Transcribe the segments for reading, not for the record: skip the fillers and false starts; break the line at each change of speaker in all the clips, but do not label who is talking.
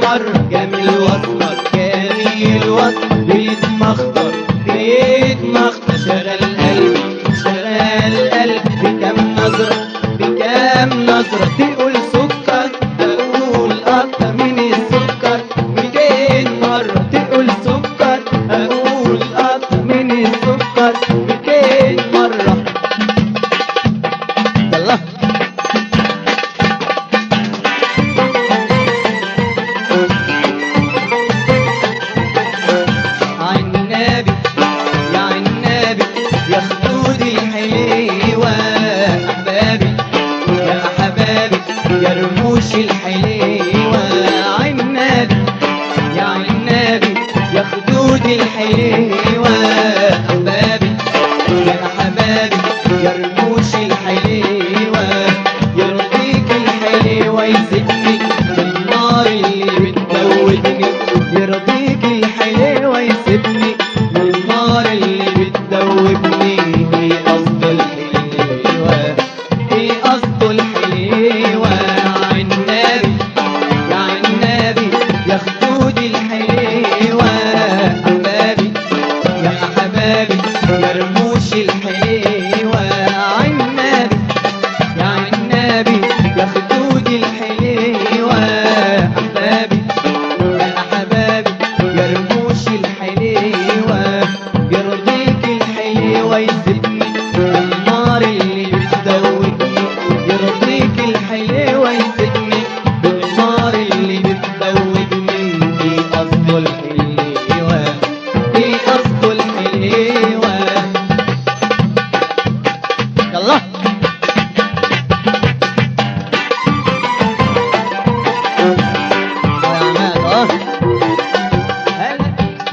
مرة جميل واسمر جميل واسمر بيتمخطر بيتمخطر شغل قلبي شغل قلبي بكام نظرة بكام نظرة تقول سكر أقول أكتر من السكر 200 مرة تقول سكر أقول أكتر من السكر 200 مرة. يلا عنابي يا عنابي يا خدود الحليوة أحبابي يا حبابي يا رموش الحليوة عنابي يا عنابي يا خدود الحليوة أحبابي يا حبابي يا رموش الحليوة يرضيك الحليوة يسيبني النار اللي بتدوبني يرضيك الحليوة يسيبني النار اللي بتدوبني ايه قصد الحليوة ايه قصد الحليوة عنابي يا عنابي يا خدود الحليوة أحبابي يا حبابي يا رموش الحليوة عنابي يا عنابي يا خدود الحليوة أحبابي يا حبابي يا رموش الحليوة يرضيك الحليوة يسيبني النار اللي بتدوبني يرضيك الحليوة يسيبني النار اللي بتدوبني ايه قصد الحليوة ايه قصد الحليوة. يلا يا عماد هلا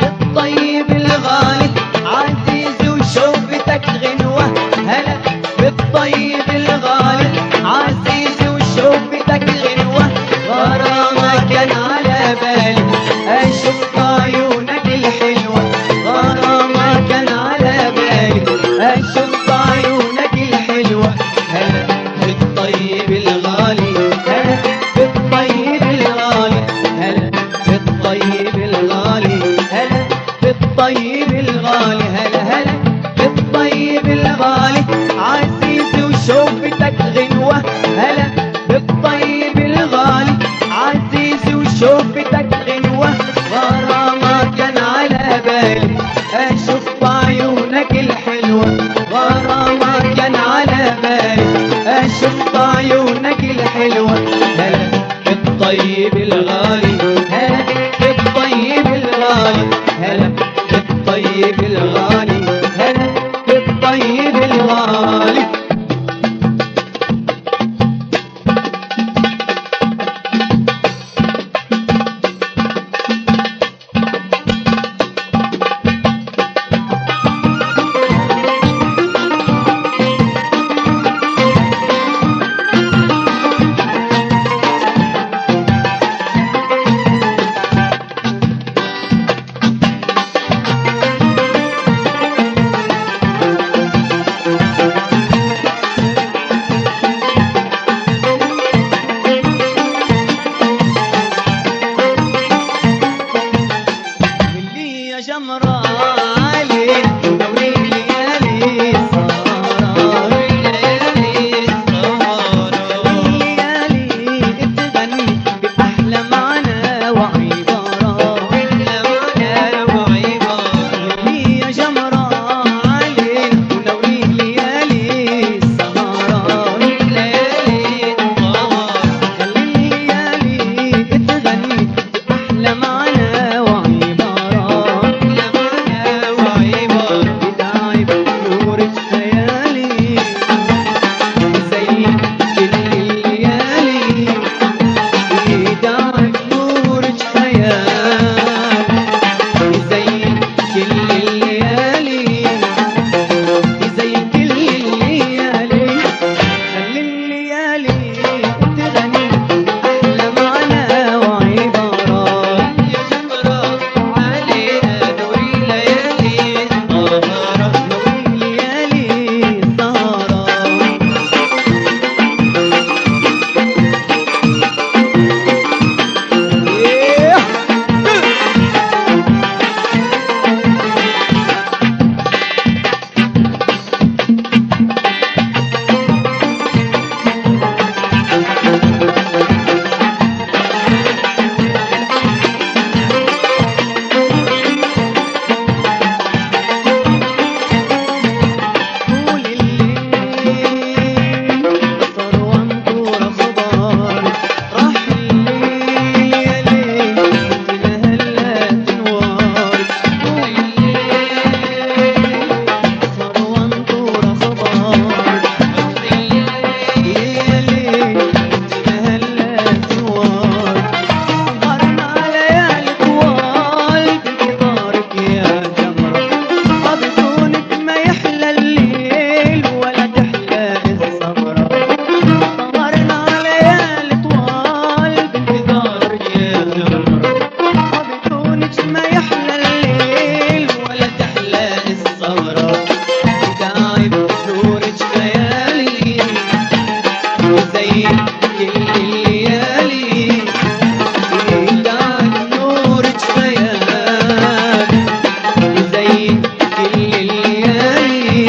بالطيب الغالي عزيز وشوفتك غنوة هلا بالطيب الغالي عزيز وشوفتك غنوة غرامك كان على بالي أشوف عيونك الحلوة غرامك كان على بالي أشوف عيونك الحلوة هلا بالطيب الغالي هلا بالطيب الغالي هلا بالطيب الغالي هلا بالطيب الغالي هلا هلا بالطيب الغالي عزيز وشوفتك غنوة هلا بالطيب الغالي عزيز وشوفتك غنوة غرامك كان على بالي أشوف بعيونك الحلوة غرامك كان على بالي أشوف بعيونك الحلوة هلا بالطيب الغالي هلا بالطيب الغالي هلا بالطيب الغالي هلا بالطيب الغالي. اللي يا جمرة علي دوري ليالي السهرة الليالي السهرة الليالي تغني بأحلى معنى وعبارة أحلى معنى وعبارة اللي يا جمرة علي دوري ليالي السهرة الليالي السهرة الليالي تغني بأحلى معنى وعبارة ما يحلى الليل ولا تحلى السهرة تعب نورك خيالي يزين كل الليالي تعب نورك خيالي يزين كل الليالي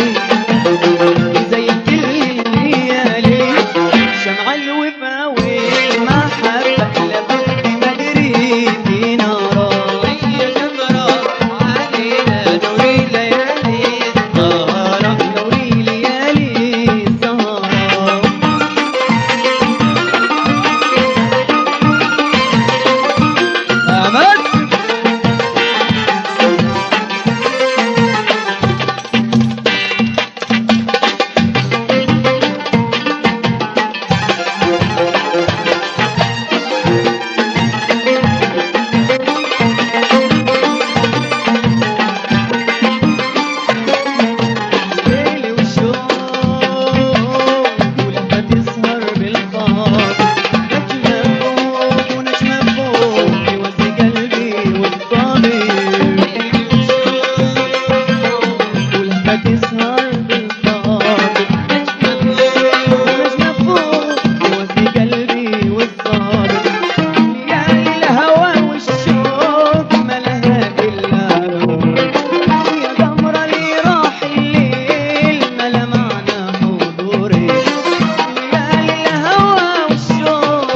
يزين كل الليالي شمع الوفا والمحبة لابد ما ادري في نارا يا شمرة علينا نوري ليالي السهرة نوري ليالي السهرة أحمد ليلي والشوق ولما تسهر بالقمر نجمة فوق ونجمة فوق يوزي قلبي والضمير ولما تسهر بالقمر نجمة فوق يوزي قلبي والضمير ليالي الهوى والشوق ما لها إلا نور يا قمر لي راح الليل ما له معنى حضوري ليالي الهوى والشوق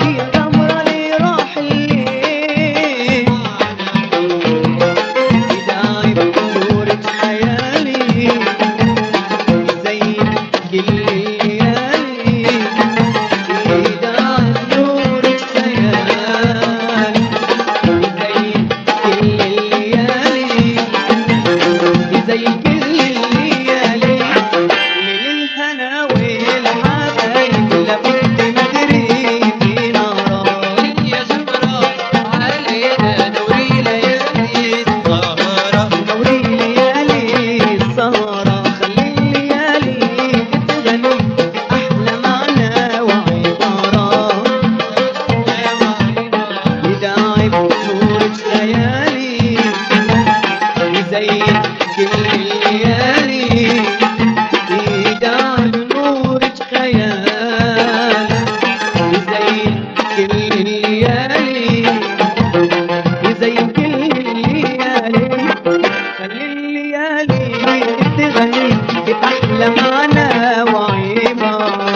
يا قمر لي راح الليل يداعب نورك خيالي يزين كل الليالي يداعب نورك خيالي يزين كل الليالي يزين كل الليالي للهنا والحبايب لابد ما ادري في نارا يا شمرة علينا نوري ليالي السهرة نوري ليالي السهرة خلي الليالي تغني أحلى معنى وعبارة يداعب نورك خيالي يزين كل الليالي يداعب نورك خيالي يزين كل الليالي يزين كل الليالي خلي الليالي تغني بأحلى معنى وعبارة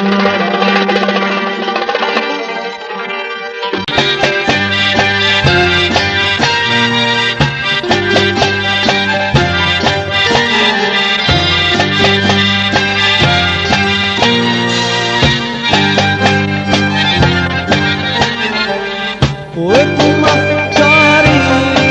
وبمفكري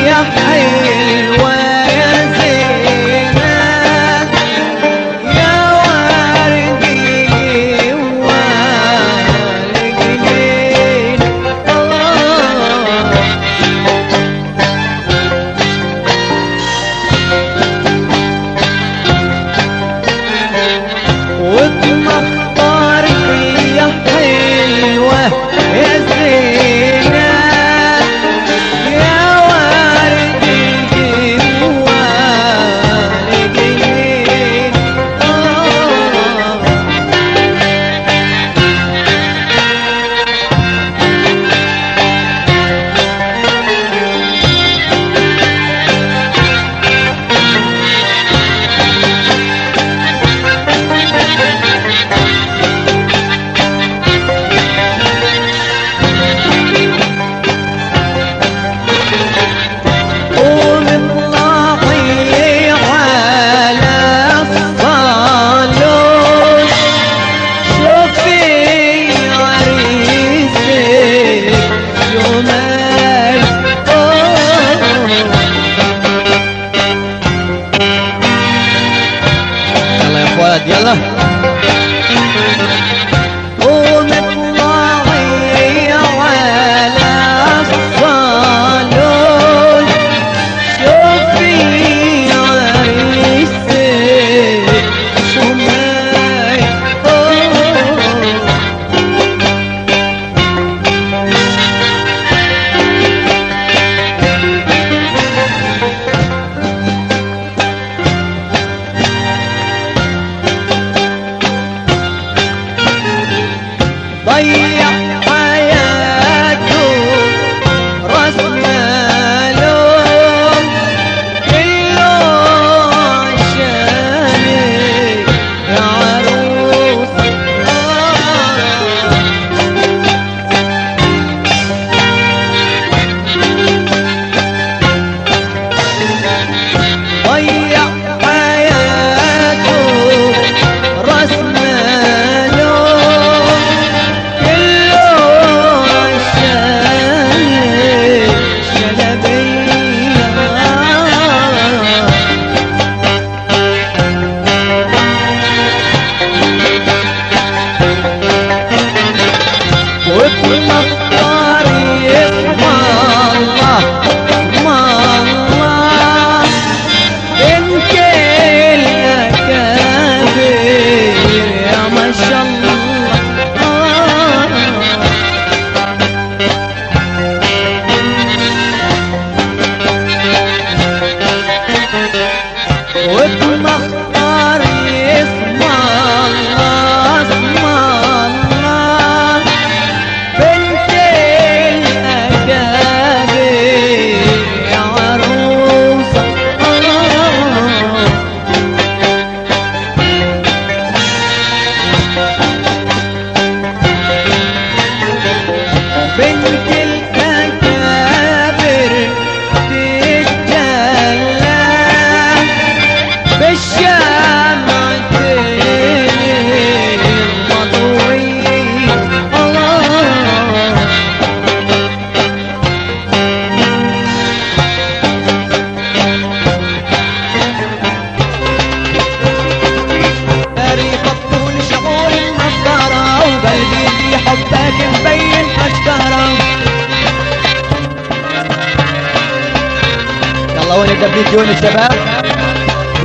يلا وين الدبليون الشباب؟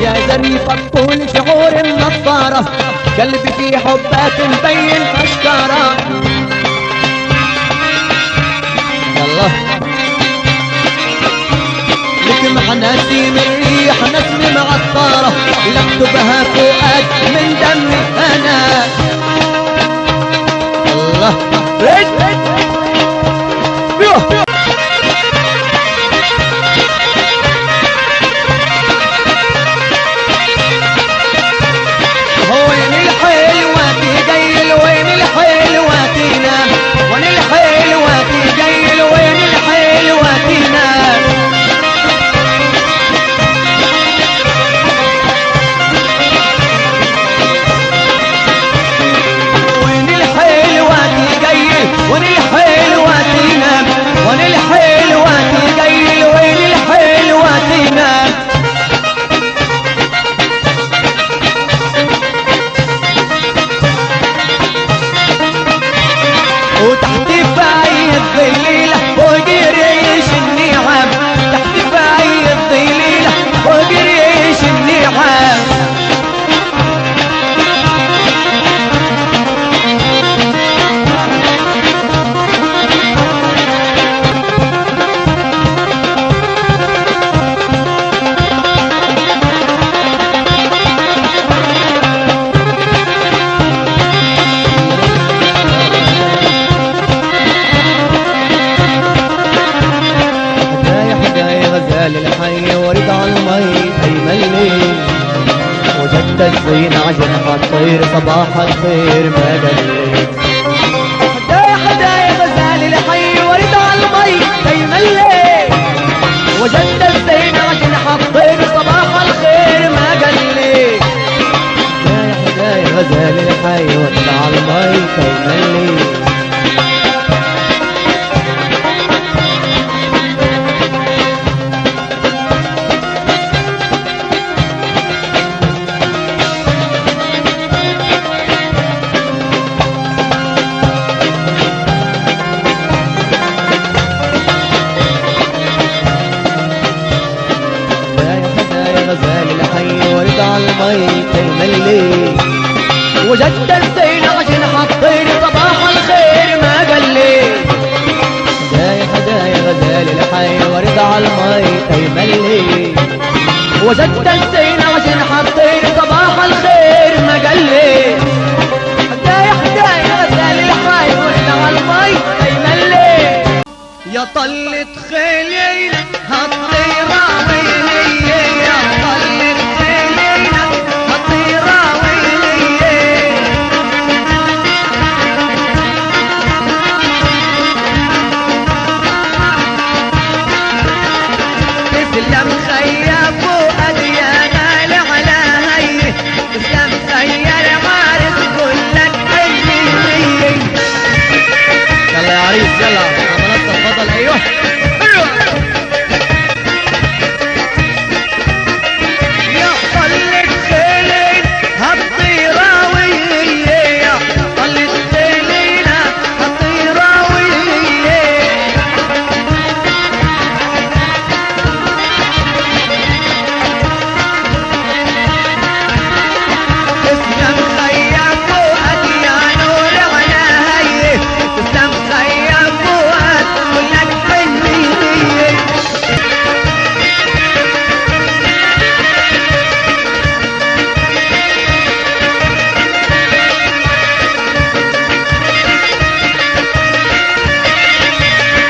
يا ظريفة طول شعور النصارى، قلبي في حبك مبين فشكارة. يلا لك مع نسيم الريح نسمة معطرة، لمكتبها فؤاد من دمي أنا. الله وين الحلوة تجيل وين الحلوة تنام، وين الحلوة تجيل وين الحلوة تنام. وين الحلوة تجيل وين الحلوة تنام، وين الحلوة تجيل وين الحلوة تنام. وتحت فاي الظليلة وقريش النعم، تحت فاي الظليلة وقريش النعم. للحي ورد على المي أيملني، وجدت الزين عجنها الطير صباح الخير ما قلت. حدايا غزال الحي ورد على المي أيملني، وجدت الزين عجنها الطير صباح الخير ما قلت. حدايا غزال الحي ورد على المي أيملني. وجدت الزين عشان حطيني صباح الخير ما قال لي. هدايا غزال الحي ورد على المي تيملي، وجدت الزين عشان حطيني صباح الخير ما قال لي. هدايا غزال الحي ورد على المي تيملي. يا طلة خيلينا هالطيرة ويلي، يا طلة خيلينا هالطيرة ويلي. تسلم خيا فؤاد يا غالي على هي، تسلم خيا العارس كلك حيي. يلا يا عريس يلا عملت تفضل. ايوه يا طلة خيلين هالطيرة ويلي، يا طلة خيلين هالطيرة ويلي. تسلم خيا فؤاد يا نور على هي، تسلم خيا فؤاد كلك حنية.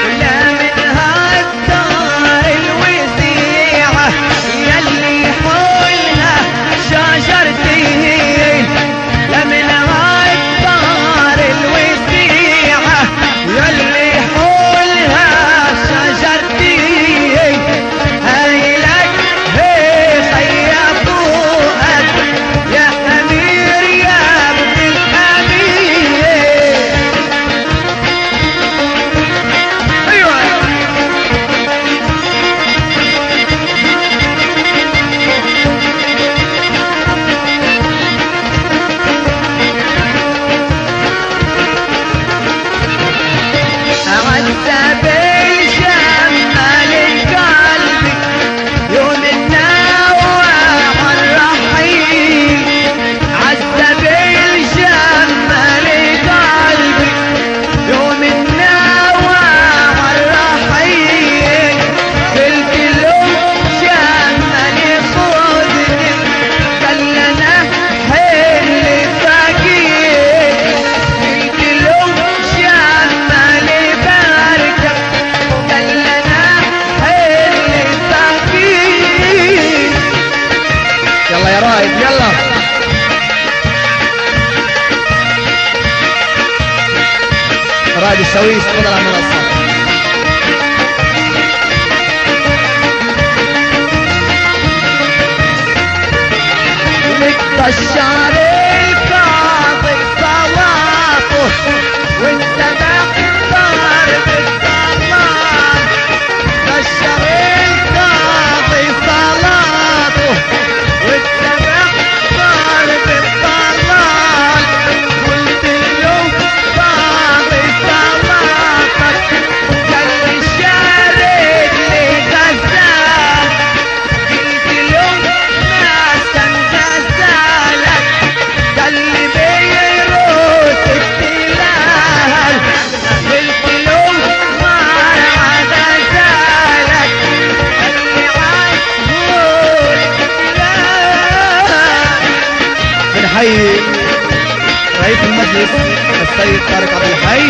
ولا منها الدار الوسيعة يلي حولها شجرتي، لا منها الدار الوسيعة يلي حولها شجرتي. هاي لك هي خيا فؤاد يا أمير يا ابن الأمير. أيوة عذب الجمال قلبي تفضل على المنصة. الشعر القاضي صلاته وانت محضر بالصلاة. الشعر القاضي صلاته وانت محضر بالصلاة. قلت له قاضي صلاتك قال لي شارد لي غزال. قلت له ناس كان غزالك قال لي بيروت التلال. قلت له ما غزالك قال لي عاشور التلال. بنحيي رئيس المجلس السيد طارق عبد الحي